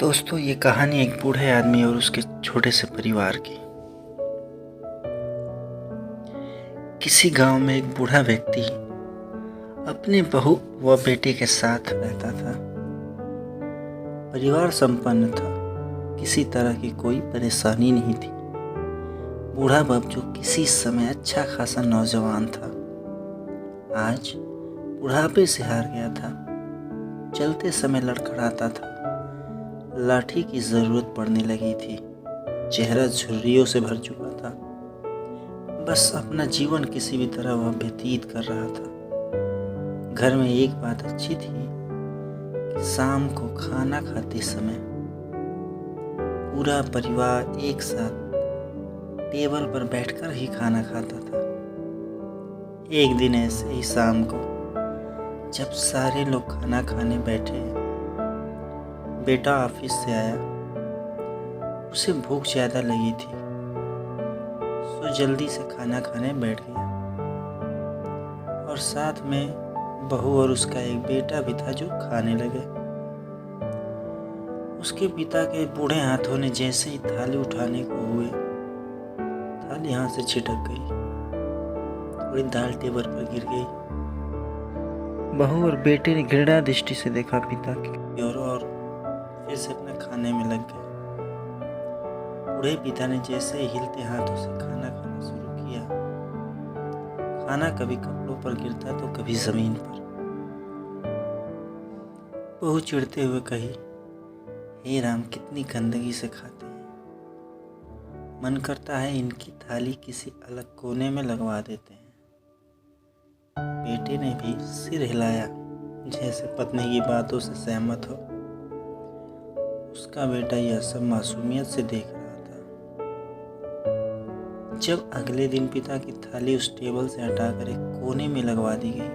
दोस्तों, ये कहानी एक बूढ़े आदमी और उसके छोटे से परिवार की। किसी गांव में एक बूढ़ा व्यक्ति अपने बहू व बेटे के साथ रहता था। परिवार संपन्न था, किसी तरह की कोई परेशानी नहीं थी। बूढ़ा बाप जो किसी समय अच्छा खासा नौजवान था, आज बुढ़ापे से हार गया था। चलते समय लड़खड़ाता था, लाठी की जरूरत पड़ने लगी थी। चेहरा झुर्रियों से भर चुका था। बस अपना जीवन किसी भी तरह वह व्यतीत कर रहा था। घर में एक बात अच्छी थी कि शाम को खाना खाते समय पूरा परिवार एक साथ टेबल पर बैठकर ही खाना खाता था। एक दिन ऐसे ही शाम को जब सारे लोग खाना खाने बैठे, बेटा ऑफिस से आया। उसे भूख ज़्यादा लगी थी, सो जल्दी से खाना खाने बैठ गया। और साथ में बहू और उसका एक बेटा भी था जो खाने लगे। उसके पिता के बूढ़े हाथों ने जैसे ही थाली उठाने को हुए, थाली हाथ से छिटक गई। थोड़ी दाल टेबल पर गिर गई। बहू और बेटे ने घृणा दृष्टि से देखा पिता की और फिर से अपने खाने में लग गए। बूढ़े पिता ने जैसे ही हिलते हाथों से खाना खाना शुरू किया। खाना कभी कपड़ों पर गिरता तो कभी जमीन पर। बहू चिढ़ते हुए कही, हे राम, कितनी गंदगी से खाते हैं। मन करता है इनकी थाली किसी अलग कोने में लगवा देते हैं। बेटे ने भी सिर हिलाया, जैसे पत्नी की बातों से सहमत हो। उसका बेटा यह सब मासूमियत से देख रहा था। जब अगले दिन पिता की थाली उस टेबल से हटाकर एक कोने में लगवा दी गई,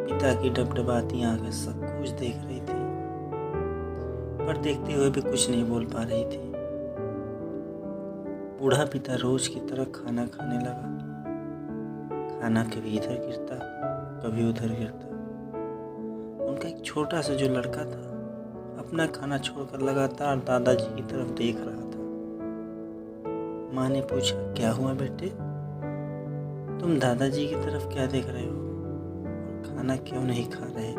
पिता की डबडबाती आंखें सब कुछ देख रही थी, पर देखते हुए भी कुछ नहीं बोल पा रही थी। बूढ़ा पिता रोज की तरह खाना खाने लगा। खाना कभी इधर गिरता, कभी उधर गिरता। उनका एक छोटा सा जो लड़का था, अपना खाना छोड़कर लगातार दादाजी की तरफ देख रहा था। माँ ने पूछा, क्या हुआ बेटे, तुम दादाजी की तरफ क्या देख रहे हो और खाना क्यों नहीं खा रहे?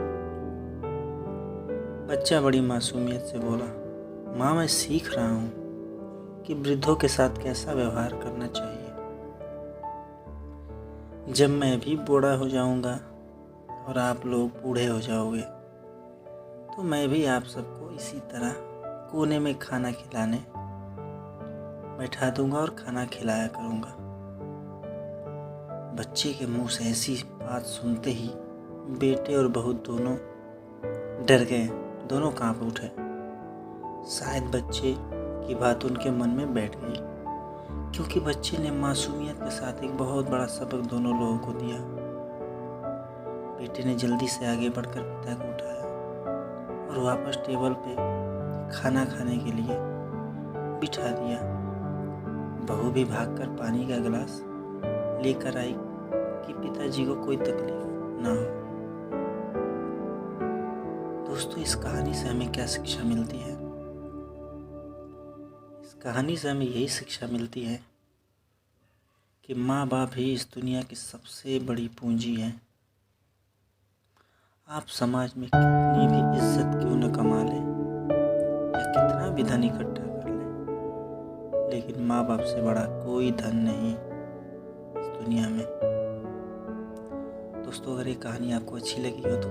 बच्चा बड़ी मासूमियत से बोला, माँ, मैं सीख रहा हूँ कि वृद्धों के साथ कैसा व्यवहार करना चाहिए। जब मैं भी बूढ़ा हो जाऊंगा और आप लोग बूढ़े हो जाओगे, तो मैं भी आप सबको इसी तरह कोने में खाना खिलाने बैठा दूंगा और खाना खिलाया करूंगा। बच्चे के मुंह से ऐसी बात सुनते ही बेटे और बहू दोनों डर गए, दोनों कांप उठे। शायद बच्चे की बात उनके मन में बैठ गई, क्योंकि बच्चे ने मासूमियत के साथ एक बहुत बड़ा सबक दोनों लोगों को दिया। बेटे ने जल्दी से आगे बढ़कर पिता को उठाया और वापस टेबल पे खाना खाने के लिए बिठा दिया। बहू भी भागकर पानी का गिलास लेकर आई कि पिताजी को कोई तकलीफ ना हो। दोस्तों, इस कहानी से हमें क्या शिक्षा मिलती है? इस कहानी से हमें यही शिक्षा मिलती है कि माँ बाप ही इस दुनिया की सबसे बड़ी पूंजी है। आप समाज में कितनी भी इज्जत क्यों न कमा लें या कितना भी धन इकट्ठा कर लें, लेकिन माँ बाप से बड़ा कोई धन नहीं इस दुनिया में। दोस्तों, अगर ये कहानी आपको अच्छी लगी हो तो